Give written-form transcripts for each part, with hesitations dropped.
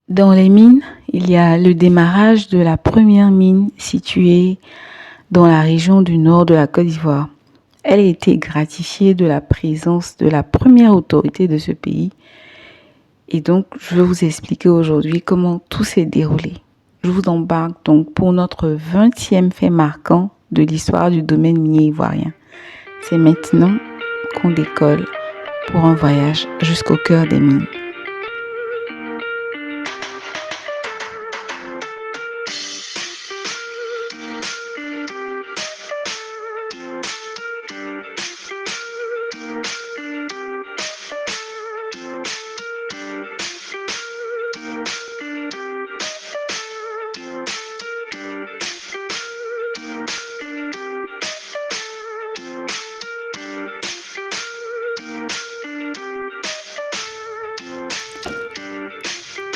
Dans les mines, il y a le démarrage de la première mine située dans la région du nord de la Côte d'Ivoire. Elle a été gratifiée de la présence de la première autorité de ce pays. Et donc, je vais vous expliquer aujourd'hui comment tout s'est déroulé. Je vous embarque donc pour notre 20e fait marquant de l'histoire du domaine minier ivoirien. C'est maintenant qu'on décolle pour un voyage jusqu'au cœur des mines.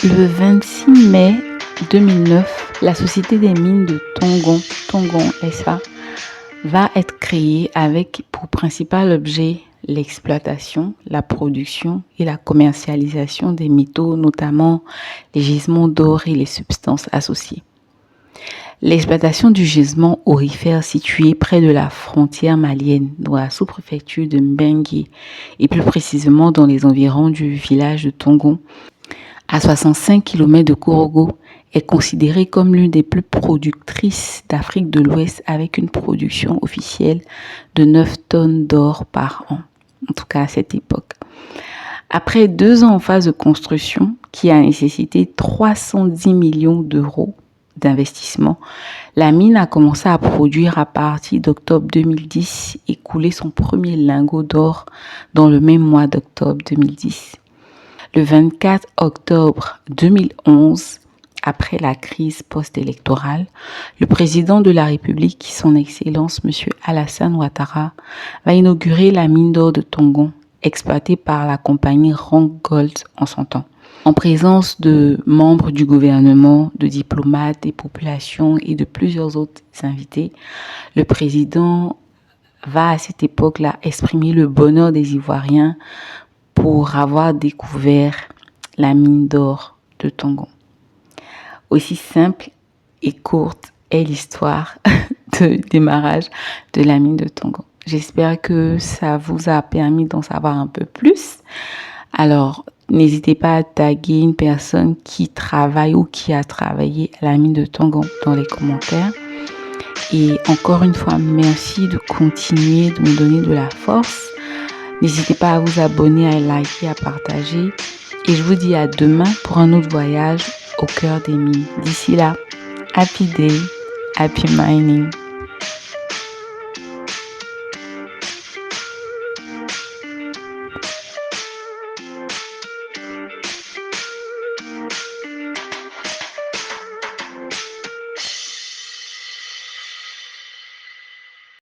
Le 26 mai 2009, la Société des mines de Tongon SA, va être créée avec pour principal objet l'exploitation, la production et la commercialisation des métaux, notamment les gisements d'or et les substances associées. L'exploitation du gisement aurifère situé près de la frontière malienne, dans la sous-préfecture de Mbengue, et plus précisément dans les environs du village de Tongon, à 65 km de Korogo, est considérée comme l'une des plus productrices d'Afrique de l'Ouest avec une production officielle de 9 tonnes d'or par an, en tout cas à cette époque. Après 2 ans en phase de construction, qui a nécessité 310 millions d'euros d'investissement, la mine a commencé à produire à partir d'octobre 2010 et couler son premier lingot d'or dans le même mois d'octobre 2010. Le 24 octobre 2011, après la crise post-électorale, le président de la République, son Excellence M. Alassane Ouattara, va inaugurer la mine d'or de Tongon, exploitée par la compagnie Randgold en son temps. En présence de membres du gouvernement, de diplomates, des populations et de plusieurs autres invités, le président va à cette époque-là exprimer le bonheur des Ivoiriens pour avoir découvert la mine d'or de Tongon. Aussi simple et courte est l'histoire de démarrage de la mine de Tongon. J'espère que ça vous a permis d'en savoir un peu plus. Alors, n'hésitez pas à taguer une personne qui travaille ou qui a travaillé à la mine de Tongon dans les commentaires. Et encore une fois, merci de continuer de me donner de la force. N'hésitez pas à vous abonner, à liker, à partager. Et je vous dis à demain pour un autre voyage au cœur des mines. D'ici là, happy day, happy mining.